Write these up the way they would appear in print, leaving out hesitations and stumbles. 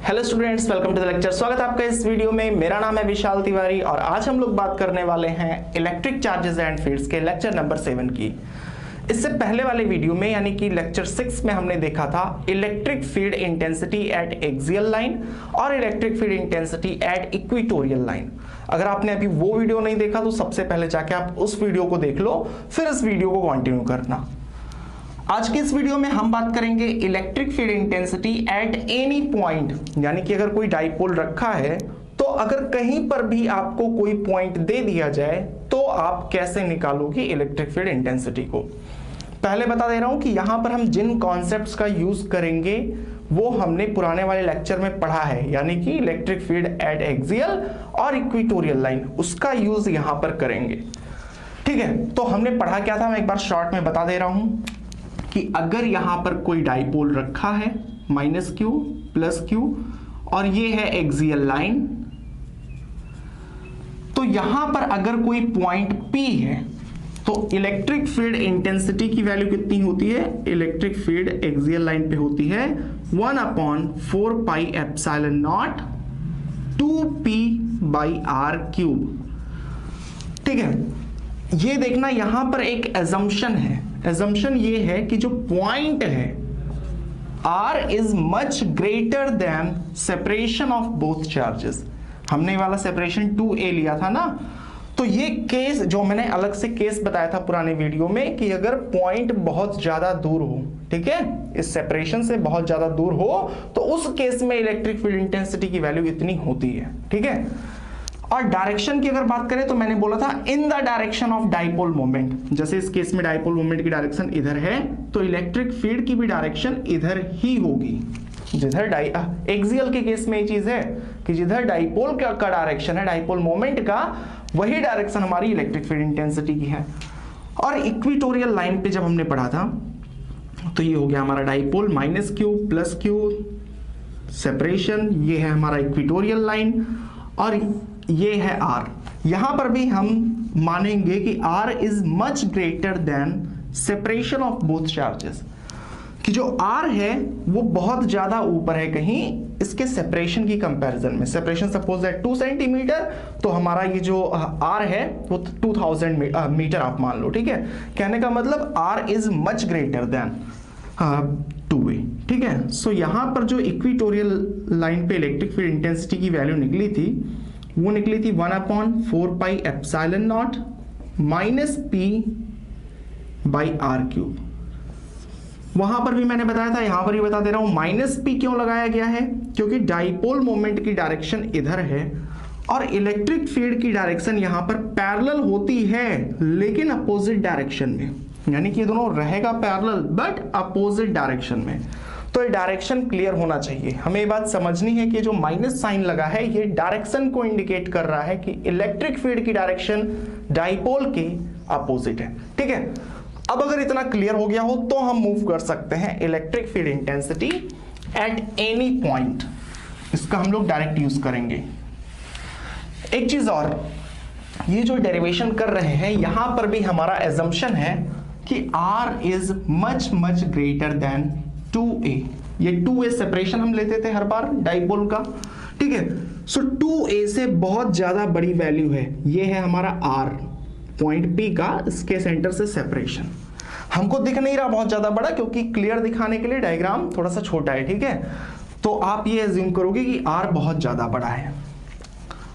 Hello students, welcome to the lecture. स्वागत है आपका इस वीडियो में। मेरा नाम है विशाल तिवारी और आज हम लोग बात करने वाले हैं इलेक्ट्रिक चार्जेस एंड फील्ड्स के लेक्चर नंबर 7 की। इससे पहले वाले वीडियो में यानी कि लेक्चर 6 में हमने देखा था electric field intensity at axial line और electric field intensity at equatorial line. अगर आपने अभी वो वीडियो नहीं देखा तो सबसे पहले जाके आप उस वीडियो को देख लो, फिर इस वीडियो को कंटिन्यू करना। आज के इस वीडियो में हम बात करेंगे electric field intensity at any point, यानी कि अगर कोई डाइपोल रखा है तो अगर कहीं पर भी आपको कोई पॉइंट दे दिया जाए तो आप कैसे निकालोगे इलेक्ट्रिक फील्ड इंटेंसिटी को। पहले बता दे रहा हूं कि यहां पर हम जिन कॉन्सेप्ट्स का यूज करेंगे वो हमने पुराने वाले लेक्चर में पढ़ा है, यानी कि इलेक्ट्रिक फील्ड एट एक्सियल और इक्वेटोरियल लाइन, उसका यूज यहां पर करेंगे। ठीक है, तो हमने पढ़ा क्या था मैं एक बार शॉर्ट में बता दे रहा हूं कि अगर यहां पर कोई डाइपोल रखा है -q +q और ये है एक्सियल लाइन, तो यहां पर अगर कोई पॉइंट P है तो इलेक्ट्रिक फील्ड इंटेंसिटी की वैल्यू कितनी होती है। इलेक्ट्रिक फील्ड एक्सियल लाइन पे होती है 1/4πε0 2p/r³। ठीक है, ये देखना यहां पर एक एजम्पशन है। एजम्पशन ये है कि जो पॉइंट है R is much greater than separation of both charges. हमने वाला सेपरेशन 2a लिया था ना, तो ये केस जो मैंने अलग से केस बताया था पुराने वीडियो में कि अगर पॉइंट बहुत ज्यादा दूर हो, ठीक है, इस सेपरेशन से बहुत ज्यादा दूर हो, तो उस केस में इलेक्ट्रिक फील्ड इंटेंसिटी की वैल्यू इतनी होती है। ठीक है, और डायरेक्शन की अगर बात करें तो मैंने बोला था in the direction of dipole moment. जैसे इस केस में डाइपोल मोमेंट की डायरेक्शन इधर है तो इलेक्ट्रिक फील्ड की भी डायरेक्शन इधर ही होगी। जिधर एक्सियल के केस में ये चीज है कि जिधर डाइपोल का डायरेक्शन है, डाइपोल मोमेंट का, वही डायरेक्शन हमारी इलेक्ट्रिक फील्ड इंटेंसिटी की है। और इक्वेटोरियल लाइन पे जब हमने पढ़ा था तो ये हो गया हमारा डाइपोल -q +q सेपरेशन, ये है हमारा इक्वेटोरियल लाइन और ये है R। यहां पर भी हम मानेंगे कि R is much greater than separation of both charges, कि जो R है वो बहुत ज्यादा ऊपर है कहीं इसके सेपरेशन की कंपैरिजन में। सेपरेशन सपोज है 2 सेंटीमीटर, तो हमारा ये जो R है वो 2000 मीटर आप मान लो। ठीक है, कहने का मतलब R is much greater than 2a। ठीक है, सो यहां पर जो इक्वेटोरियल लाइन पे इलेक्ट्रिक फील्ड इंटेंसिटी की वैल्यू निकली थी वो निकली थी 1/4πε0 -p/r³। वहां पर भी मैंने बताया था, यहां पर भी बता दे रहा हूं -p क्यों लगाया गया है, क्योंकि डाइपोल मोमेंट की डायरेक्शन इधर है और इलेक्ट्रिक फील्ड की डायरेक्शन यहां पर पैरेलल होती है लेकिन अपोजिट डायरेक्शन में, यानी कि ये दोनों रहेगा पैरेलल बट अपोजिट डायरेक्शन में। तो ये डायरेक्शन क्लियर होना चाहिए। हमें ये बात समझनी है कि जो माइनस साइन लगा है ये डायरेक्शन को इंडिकेट कर रहा है कि इलेक्ट्रिक फील्ड की डायरेक्शन डाइपोल के अपोजिट है। ठीक है, अब अगर इतना क्लियर हो गया हो तो हम मूव कर सकते हैं electric field intensity at any point. इसका हम लोग डायरेक्ट यूज करेंगे। एक चीज और, ये जो डेरिवेशन कर रहे हैं यहां पर भी हमारा एजम्पशन है कि R is much much greater than 2a। ये 2a सेपरेशन हम लेते थे हर बार डाइपोल का। ठीक है, सो 2a से बहुत ज्यादा बड़ी वैल्यू है, ये है हमारा R पॉइंट P का, इसके सेंटर से सेपरेशन। हमको दिख नहीं रहा बहुत ज्यादा बड़ा क्योंकि क्लियर दिखाने के लिए डायग्राम थोड़ा सा छोटा है। ठीक है, तो आप ये एज्यूम करोगे कि R बहुत ज्यादा बड़ा है।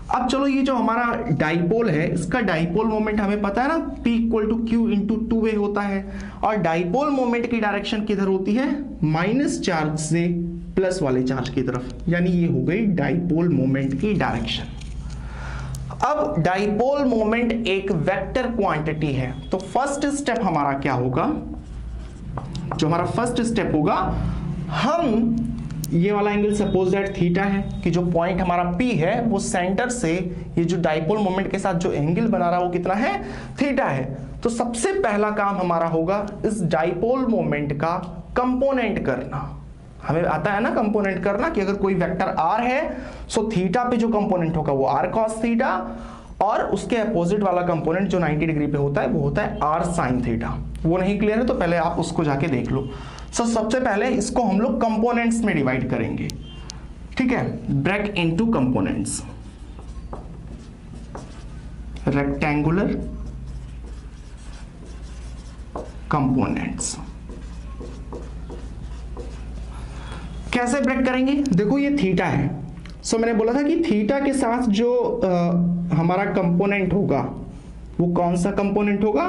अब चलो, ये जो हमारा डाइपोल है इसका डाइपोल मोमेंट हमें पता है ना, P = Q × 2a होता है और डाइपोल मोमेंट की डायरेक्शन किधर होती है, माइनस चार्ज से प्लस वाले चार्ज की तरफ, यानी ये हो गई डाइपोल मोमेंट की डायरेक्शन। अब डाइपोल मोमेंट एक वेक्टर क्वांटिटी है, तो फर्स्ट स्टेप हमारा क्या होगा, जो हमारा फर्स्ट स्टेप होगा, हम ये वाला एंगल सपोज दैट थीटा है कि जो पॉइंट हमारा P है वो सेंटर से ये जो डाइपोल मोमेंट के साथ जो एंगल बना रहा है वो कितना है, थीटा है। तो सबसे पहला काम हमारा होगा इस डाइपोल मोमेंट का कंपोनेंट करना। हमें आता है ना कंपोनेंट करना कि अगर कोई वेक्टर R है सो थीटा पे जो कंपोनेंट होगा वो R cos थीटा और उसके अपोजिट वाला कंपोनेंट जो 90 डिग्री पे होता है वो होता है R sin थीटा। वो नहीं क्लियर है तो पहले आप उसको जाके देख लो। सबसे पहले इसको हम लोग कंपोनेंट्स में डिवाइड करेंगे। ठीक है, break into components, rectangular components. कैसे ब्रेक करेंगे? देखो ये थीटा है, सो मैंने बोला था कि थीटा के साथ जो हमारा कंपोनेंट होगा वो कौन सा कंपोनेंट होगा?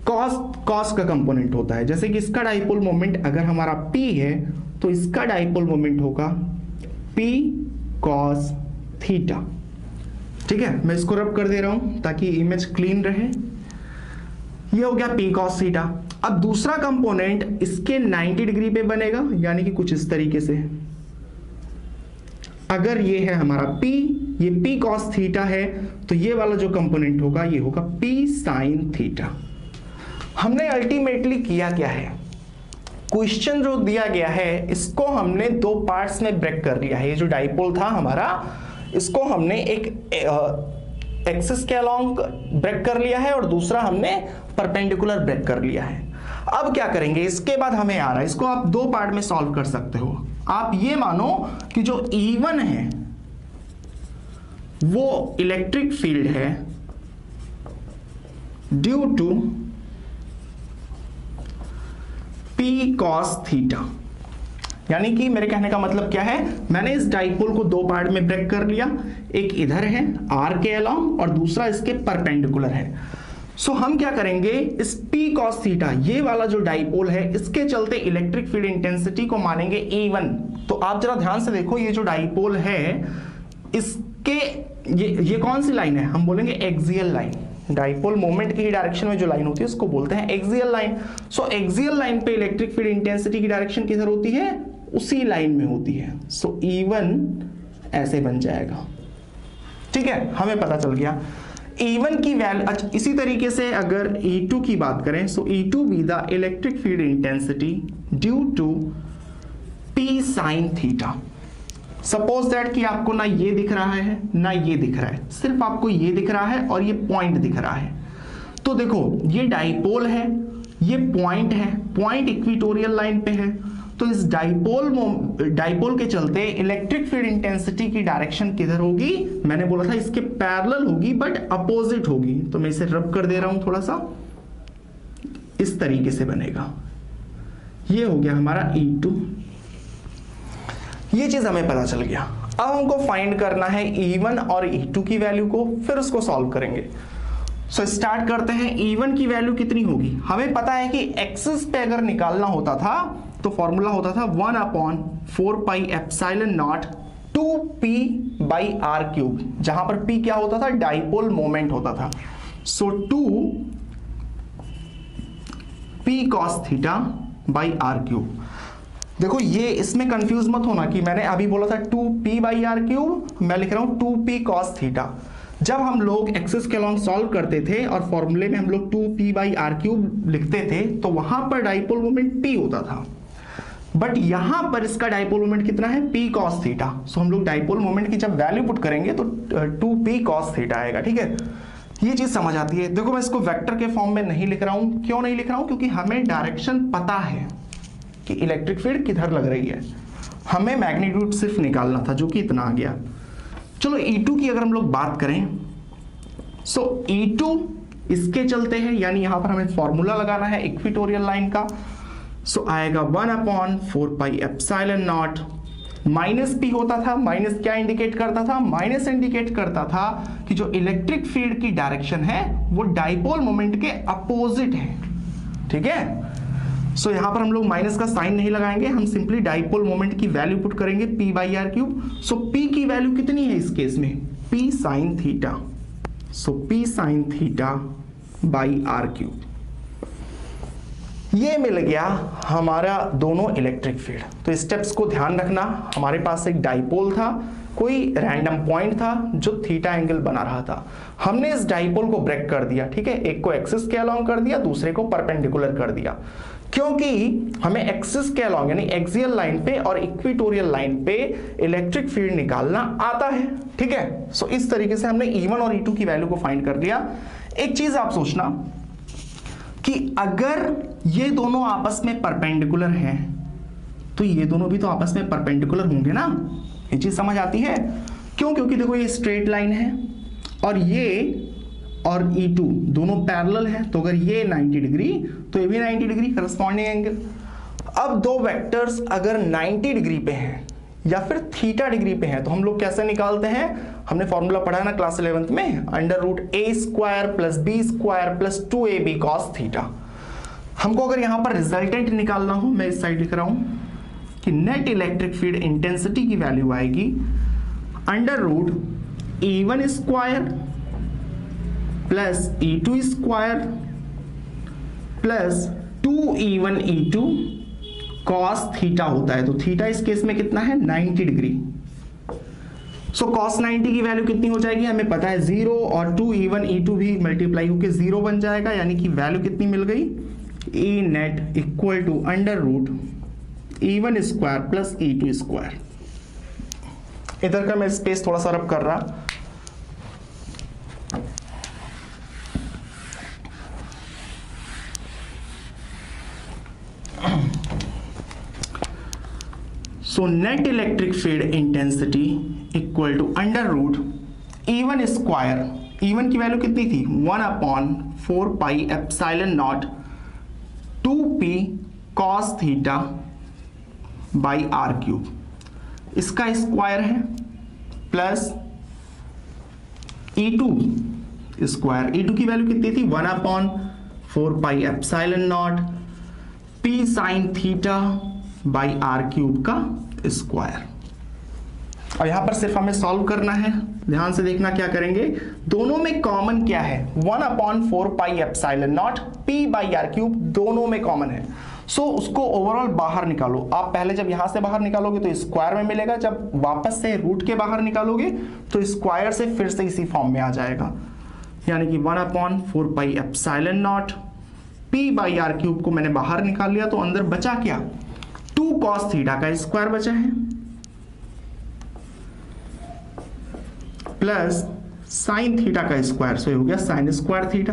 कॉस का कंपोनेंट होता है। जैसे कि इसका डाइपोल मोमेंट अगर हमारा p है तो इसका डाइपोल मोमेंट होगा p cos थीटा। ठीक है, मैं इसको रब कर दे रहा हूं ताकि इमेज क्लीन रहे। ये हो गया p cos थीटा। अब दूसरा कंपोनेंट इसके 90 डिग्री पे बनेगा, यानी कि कुछ इस तरीके से। अगर ये है हमारा p, ये p cos थीटा है, तो ये वाला जो कंपोनेंट होगा ये होगा p sin थीटा। हमने अल्टीमेटली किया क्या है? क्वेश्चन जो दिया गया है इसको हमने दो पार्ट्स में ब्रेक कर लिया है। ये जो डाइपोल था हमारा, इसको हमने एक एक्सिस के अलोंग ब्रेक कर लिया है और दूसरा हमने परपेंडिकुलर ब्रेक कर लिया है। अब क्या करेंगे? इसके बाद हमें आ रहा है, इसको आप दो पार्ट में सॉल्व कर सकते हो। आप ये मानो कि जो E1 है वो इलेक्ट्रिक फील्ड है due to P cos theta. यानी कि मेरे कहने का मतलब क्या है, मैंने इस डाइपोल को दो पार्ट में ब्रेक कर लिया, एक इधर है R के अलोंग और दूसरा इसके परपेंडिकुलर है। सो हम क्या करेंगे, इस P cos थीटा, ये वाला जो डाइपोल है, इसके चलते इलेक्ट्रिक फील्ड इंटेंसिटी को मानेंगे E1। तो आप जरा ध्यान से देखो, ये जो डाइपोल है इसके ये कौन सी लाइन है? हम बोलेंगे एक्सियल लाइन। डाइपोल मोमेंट की डायरेक्शन में जो लाइन होती है उसको बोलते हैं एक्सियल लाइन। सो एक्सियल लाइन पे इलेक्ट्रिक फील्ड इंटेंसिटी की डायरेक्शन किधर होती है? उसी लाइन में होती है। सो E1 ऐसे बन जाएगा। ठीक है, हमें पता चल गया E1 की वैल्यू। अच्छा, इसी तरीके से अगर E2 की बात करें, so E2 be the electric field intensity due to P sin theta. Suppose that कि आपको ना ये दिख रहा है ना ये दिख रहा है, सिर्फ आपको ये दिख रहा है और ये पॉइंट दिख रहा है। तो देखो ये डाइपोल है, ये पॉइंट है, पॉइंट इक्वेटोरियल लाइन पे है। तो इस डाइपोल के चलते इलेक्ट्रिक फील्ड इंटेंसिटी की डायरेक्शन किधर होगी? मैंने बोला था इसके पैरेलल होगी बट अपोजिट होगी। तो मैं इसे रब कर दे रहा हूं थोड़ा सा, इस तरीके से बनेगा। ये हो गया हमारा E2। ये चीज हमें पता चल गया। अब हमको फाइंड करना है E1 और E2 की वैल्यू को, फिर उसको सॉल्व करेंगे। सो स्टार्ट करते हैं। E1 की वैल्यू कितनी होगी? हमें पता है कि एक्सिस पे अगर निकालना होता था तो फॉर्मूला होता था 1/4 पाई एप्सिलॉन नॉट 2p/r³, जहां पर p क्या होता था? डाइपोल मोमेंट होता था। सो 2p cos θ/r³। देखो ये इसमें कंफ्यूज मत होना कि मैंने अभी बोला था 2p/r³, मैं लिख रहा हूं 2p cos θ। जब हम लोग एक्सिस के अलोंग सॉल्व करते थे और फॉर्मूले में हम लोग 2p/r³ लिखते थे तो वहां पर डाइपोल मोमेंट p होता था, बट यहां पर इसका डाइपोल मोमेंट कितना है? P cos θ। सो हम लोग डाइपोल मोमेंट की जब वैल्यू पुट करेंगे तो 2p cos θ आएगा। ठीक है, ये चीज समझ आती है। देखो मैं इसको वेक्टर के फॉर्म में नहीं लिख रहा हूं। क्यों नहीं लिख रहा हूं? क्योंकि हमें डायरेक्शन पता है कि इलेक्ट्रिक फील्ड किधर लग रही है, हमें मैग्नीट्यूड सिर्फ निकालना था, जो कि इतना आ गया। चलो E2 की अगर हम लोग बात करें, सो E2 इसके चलते हैं, यानी यहां पर हमें फॉर्मूला लगाना है इक्वेटोरियल लाइन का। सो आएगा 1/4 pi epsilon not, minus p होता था। माइनस क्या इंडिकेट करता था? माइनस इंडिकेट करता था कि जो इलेक्ट्रिक फील्ड की डायरेक्शन है वो डाइपोल मोमेंट के अपोजिट है। ठीक है, सो यहां पर हम लोग माइनस का साइन नहीं लगाएंगे, हम सिंपली डाइपोल मोमेंट की वैल्यू पुट करेंगे p/r³। सो p की वैल्यू कितनी है इस केस में? p sin θ। सो p sin θ/r³। ये मिल गया हमारा दोनों इलेक्ट्रिक फील्ड। तो स्टेप्स को ध्यान रखना, हमारे पास एक डाइपोल था, कोई रैंडम पॉइंट था जो थीटा एंगल बना रहा था। हमने इस डाइपोल को ब्रेक कर दिया। ठीक है, एक को एक्सिस के अलोंग कर दिया, दूसरे को परपेंडिकुलर कर दिया, क्योंकि हमें एक्सिस के अलोंग यानी एक्सियल लाइन पे और इक्वेटोरियल लाइन पे इलेक्ट्रिक फील्ड निकालना आता है। ठीक है, सो इस तरीके से हमने E1 और E2 की वैल्यू को फाइंड कर लिया। एक चीज आप सोचना कि अगर ये दोनों आपस में परपेंडिकुलर हैं तो ये दोनों भी तो आपस में परपेंडिकुलर होंगे ना। ये चीज समझ आती है? क्यों? क्योंकि देखो ये स्ट्रेट लाइन है और ये और E2 दोनों पैरेलल है, तो अगर ये 90 डिग्री तो ये भी 90 डिग्री करस्पॉन्डिंग एंगल। अब दो वेक्टर्स अगर 90 डिग्री पे हैं या फिर थीटा डिग्री पे हैं तो हम लोग कैसे निकालते हैं? हमने फॉर्मूला पढ़ा है ना क्लास 11th में, √a² + b² + 2ab cos theta. हमको अगर यहां पर रिजल्टेंट निकालना हो, मैं इस साइड लिख रहा हूं कि नेट इलेक्ट्रिक फील्ड इंटेंसिटी की वैल्यू आएगी √e1² + e2² + 2e1e2 cos theta होता है। तो थीटा इस केस में कितना है? 90 डिग्री। सो cos 90 की वैल्यू कितनी हो जाएगी? हमें पता है 0 और 2e1e2 भी मल्टीप्लाई होकर 0 बन जाएगा, यानी कि वैल्यू कितनी मिल गई? E net = √e1² + e2²। इधर का मैं स्पेस थोड़ा सा रब कर रहा। So net electric field intensity equal to √E1²। E1 की वैल्यू कितनी थी? 1/4πε0 2p cos theta by r³। इसका स्क्वायर है प्लस E2²। E2 की वैल्यू कितनी थी? 1/4πε0 p sin theta by r³ का स्क्वायर। और यहां पर सिर्फ हमें सॉल्व करना है। ध्यान से देखना क्या करेंगे, दोनों में कॉमन क्या है? 1/4πε0 p बाई r³ दोनों में कॉमन है। सो उसको ओवरऑल बाहर निकालो। आप पहले जब यहां से बाहर निकालोगे तो स्क्वायर में मिलेगा, जब वापस से रूट के बाहर निकालोगे तो स्क्वायर से फिर से इसी फॉर्म में आ जाएगा, यानी कि 1/4πε0 p बाई r³ को मैंने बाहर निकाल लिया, तो अंदर बचा क्या? 2 cos थीटा का स्क्वायर बचा है प्लस साइन थीटा का स्क्वायर, सो हो गया sin² थीटा।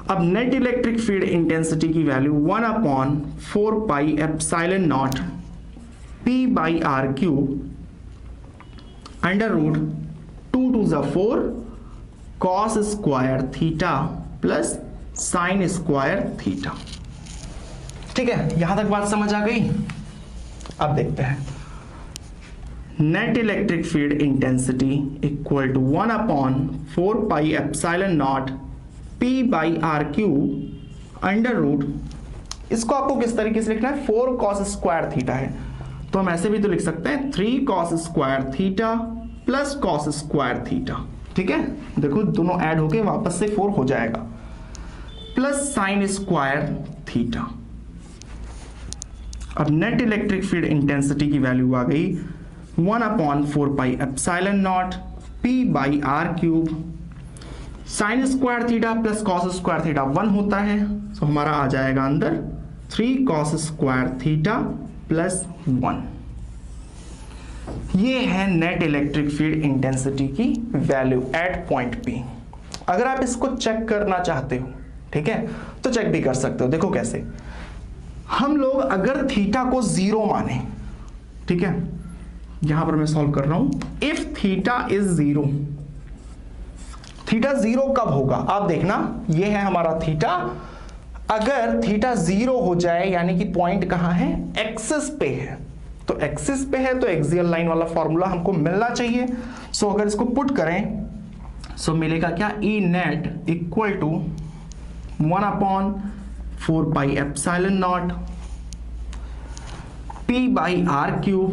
अब नेट इलेक्ट्रिक फील्ड इंटेंसिटी की value 1/4πε0 p by r³ √2 cos² theta plus sin² theta. ठीक है, यहां तक बात समझ आ गई? अब देखते हैं net electric field intensity equal to 1/4πε0 p by r³ √, इसको आपको किस तरीके से लिखना है? 4 cos² थीटा है, तो हम ऐसे भी तो लिख सकते हैं 3 cos² theta plus cos² theta. ठीक है, देखो दोनों ऐड होके वापस से 4 हो जाएगा, प्लस sin² थीटा। अब नेट इलेक्ट्रिक फील्ड इंटेंसिटी की वैल्यू आ गई 1/4πε0 p by r³। sin² theta plus cos² theta 1 होता है, तो हमारा आ जाएगा अंदर 3 cos² थीटा प्लस 1। ये है नेट इलेक्ट्रिक फील्ड इंटेंसिटी की वैल्यू एट पॉइंट P। अगर आप इसको चेक करना चाहते हो, ठीक है, तो चेक भी कर सकते हो। देखो कैसे, हम लोग अगर थीटा को 0 माने, ठीक है, यहां पर मैं सॉल्व कर रहा हूं, इफ थीटा इज 0, थीटा 0 कब होगा? आप देखना, ये है हमारा थीटा। अगर थीटा 0 हो जाए यानी कि पॉइंट कहां है? एक्सिस पे है। तो एक्सिस पे है तो एक्सियल लाइन वाला फॉर्मूला हमको मिलना चाहिए। सो अगर इसको पुट करें सो मिलेगा क्या? E net equal to 1/4πε0 p by r³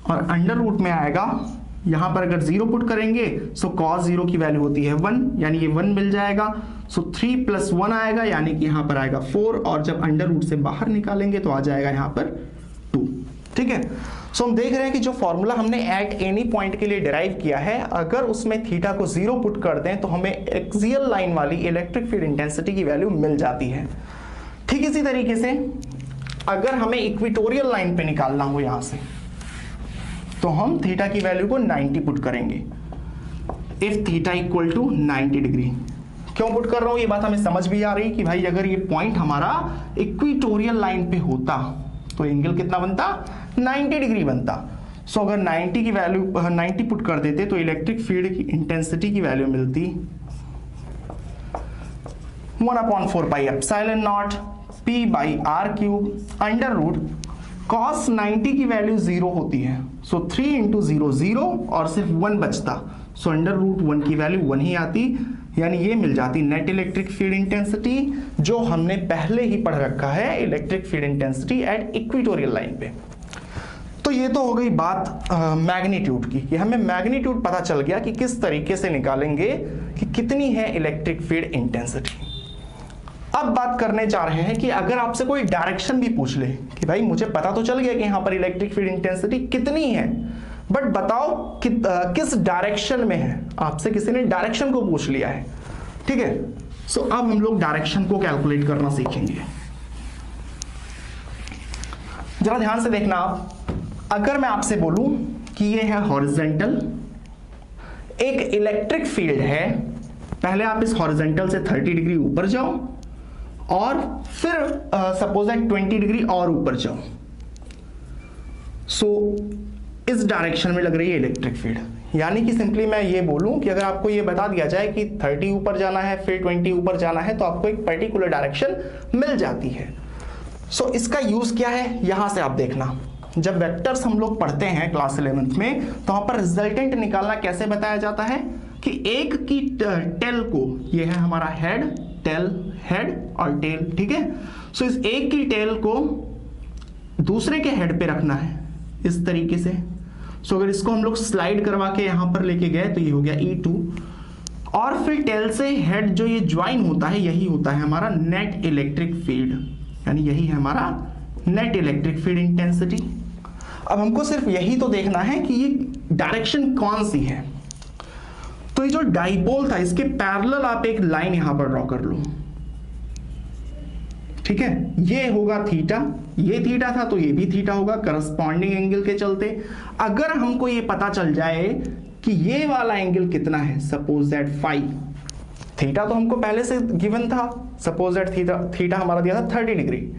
और अंडर रूट में आएगा, यहां पर अगर 0 पुट करेंगे सो cos 0 की वैल्यू होती है 1, यानी ये 1 मिल जाएगा। सो 3 + 1 आएगा, यानी कि यहां पर आएगा 4, और जब अंडर रूट से बाहर निकालेंगे तो आ जाएगा यहां पर 2। ठीक है, सो हम देख रहे हैं कि जो फॉर्मूला हमने एट एनी पॉइंट के लिए डिराइव किया है, अगर उसमें थीटा को 0 पुट कर दें तो हमें एक्सियल लाइन वाली इलेक्ट्रिक फील्ड इंटेंसिटी की वैल्यू मिल जाती है। ठीक इसी तरीके से अगर हमें इक्वेटोरियल लाइन पे निकालना हो यहां से, तो हम थीटा की वैल्यू को 90 पुट करेंगे। If theta equal to 90 degree, क्यों पुट कर रहा हूं? ये बात हमें समझ भी आ रही कि भाई अगर ये पॉइंट हमारा इक्वेटोरियल लाइन पे होता तो एंगल कितना बनता? 90 डिग्री बनता। सो अगर 90 की वैल्यू 90 पुट कर देते तो इलेक्ट्रिक फील्ड की इंटेंसिटी की वैल्यू मिलती 1/4 pi epsilon naught P by R cube under root cos 90 की वैल्यू 0 होती है, सो 3 इंटू 0 0 और सिर्फ 1 बचता, सो अंडर रूट 1 की वैल्यू 1 ही आती, यानी ये मिल जाती नेट इलेक्ट्रिक फील्ड इंटेंसिटी जो हमने पहले ही पढ़ रखा है, electric field intensity at equatorial line पे। तो ये तो हो गई बात मैग्नीट्यूड की, कि हमें मैग्नीट्यूड पता चल गया कि किस तरीके से निकालेंगे कि कितनी है इलेक्ट्रिक फील्ड इंटेंसिटी। अब बात करने जा रहे हैं कि अगर आपसे कोई डायरेक्शन भी पूछ ले कि भाई मुझे पता तो चल गया कि यहां पर इलेक्ट्रिक फील्ड इंटेंसिटी कितनी है, बट बताओ कि, किस डायरेक्शन में है, आपसे किसी ने डायरेक्शन को पूछ लिया है, ठीक है। सो अब हम लोग डायरेक्शन को कैलकुलेट करना सीखेंगे। जरा ध्यान से देखना आप, अगर मैं आपसे बोलूं कि ये है हॉरिजॉन्टल, एक इलेक्ट्रिक फील्ड है, पहले आप इस हॉरिजॉन्टल से 30 डिग्री ऊपर जाओ और फिर सपोज है 20 डिग्री और ऊपर जाओ, सो इस डायरेक्शन में लग रही है इलेक्ट्रिक फील्ड। यानी कि सिंपली मैं ये बोलूं कि अगर आपको ये बता दिया जाए कि 30 ऊपर जाना है फिर 20 ऊपर जाना है, तो आपको एक पर्टिकुलर डायरेक्शन मिल जाती है। सो इसका यूज क्या है, यहां से आप देखना, जब वेक्टर्स हम लोग पढ़ते हैं क्लास 11th में, तो वहां पर रिजल्टेंट निकालना कैसे बताया जाता है कि एक की टेल को, ये है हमारा हेड, टेल, हेड और टेल, ठीक है। सो इस एक की टेल को दूसरे के हेड पे रखना है इस तरीके से। सो अगर इसको हम लोग स्लाइड करवा के यहां पर लेके गए तो ये हो गया E2, और फिर टेल से हेड जो ये ज्वाइन होता है, यही होता है हमारा नेट इलेक्ट्रिक फील्ड, यानी यही है हमारा नेट इलेक्ट्रिक फील्ड इंटेंसिटी। अब हमको सिर्फ यही तो देखना है कि ये डायरेक्शन कौन सी है। तो ये जो डाइपोल था, इसके पैरेलल आप एक लाइन यहां पर ड्रॉ कर लो, ठीक है। ये होगा थीटा, ये थीटा था तो ये भी थीटा होगा करस्पॉन्डिंग एंगल के चलते। अगर हमको ये पता चल जाए कि ये वाला एंगल कितना है, सपोज दैट फाई, थीटा तो हमको पहले से गिवन था, सपोज दैट थीटा हमारा दिया था 30 डिग्री,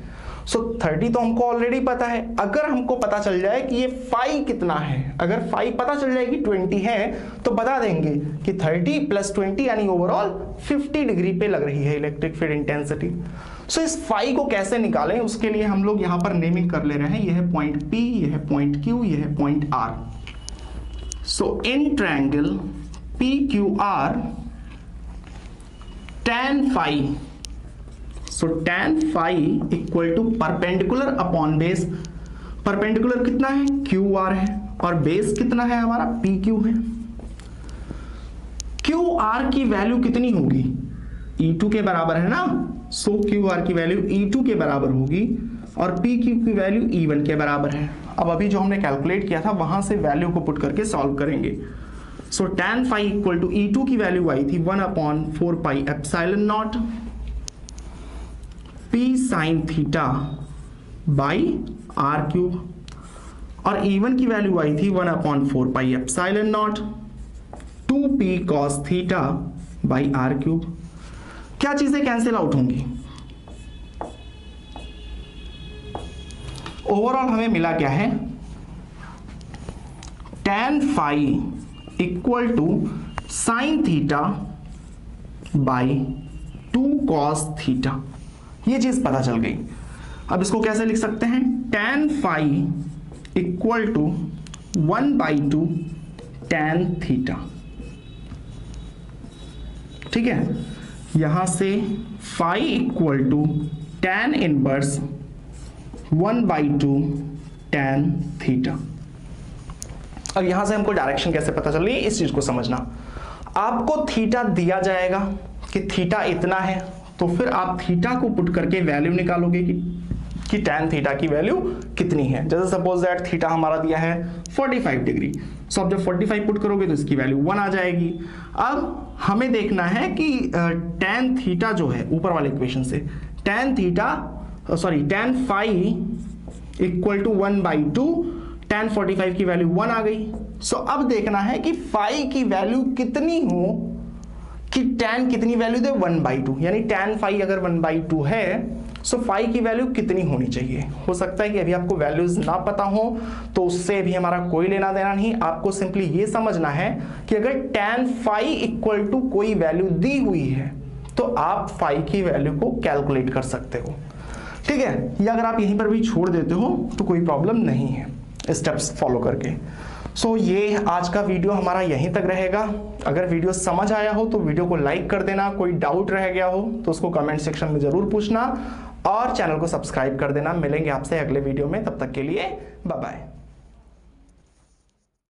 सो 30 तो हमको ऑलरेडी पता है। अगर हमको पता चल जाए कि ये फाई कितना है, अगर फाई पता चल जाए कि 20 है, तो बता देंगे कि 30 प्लस 20 यानी ओवरऑल 50 डिग्री पे लग रही है इलेक्ट्रिक फील्ड इंटेंसिटी। सो इस फाई को कैसे निकालें, उसके लिए हम लोग यहां पर नेमिंग कर ले रहे हैं, यह है पॉइंट P, यह है पॉइंट Q, यह है point R। So in triangle PQR tan phi, so tan phi equal to perpendicular upon base, perpendicular कितना है QR है और बेस कितना है हमारा PQ है। QR की वैल्यू कितनी होगी, E2 के बराबर है ना, सो QR की वैल्यू E2 के बराबर होगी और PQ की वैल्यू E1 के बराबर है। अब अभी जो हमने कैलकुलेट किया था वहां से वैल्यू को पुट करके सॉल्व करेंगे। So tan phi equal to E2 की वैल्यू आई थी 1/4 pi epsilon naught P sin theta by R cube और E1 की वैल्यू आई थी 1/4 pi epsilon naught 2P cos theta by R cube. क्या चीजें कैंसिल आउट होंगी, ओवरऑल हमें मिला क्या है, tan phi equal to sine theta by 2 cos theta, ये चीज पता चल गई। अब इसको कैसे लिख सकते हैं, tan phi equal to 1/2 tan theta, ठीक है। यहां से phi equal to tan inverse 1/2 tan theta. अब यहां से हमको डायरेक्शन कैसे पता चल रही है, इस चीज को समझना। आपको थीटा दिया जाएगा कि थीटा इतना है, तो फिर आप थीटा को पुट करके वैल्यू निकालोगे कि tan थीटा की वैल्यू कितनी है। जैसे सपोज दैट थीटा हमारा दिया है 45 डिग्री, सो आप जब 45 पुट करोगे तो इसकी वैल्यू 1 आ जाएगी। अब हमें देखना है कि tan थीटा जो है ऊपर वाले इक्वेशन से, tan phi equal to 1/2 tan 45 की वैल्यू 1 आ गई। सो अब देखना है कि phi की वैल्यू कितनी हो कि tan कितनी वैल्यू दे 1/2, यानी tan phi अगर 1/2 है सो फाई की वैल्यू कितनी होनी चाहिए। हो सकता है कि अभी आपको वैल्यूज ना पता हो, तो उससे भी हमारा कोई लेना देना नहीं। आपको सिंपली ये समझना है कि अगर tan फाई इक्वल टू कोई वैल्यू दी हुई है तो आप फाई की वैल्यू को कैलकुलेट कर सकते हो, ठीक है। या अगर आप यहीं पर भी छोड़ देते हो तो कोई प्रॉब्लम नहीं है स्टेप्स फॉलो करके। सो ये आज का वीडियो हमारा यहीं तक रहेगा। अगर वीडियो समझ आया हो तो वीडियो को लाइक कर देना, कोई डाउट रह गया हो तो उसको कमेंट सेक्शन में जरूर पूछना और चैनल को सब्सक्राइब कर देना। मिलेंगे आपसे अगले वीडियो में, तब तक के लिए बाय बाय।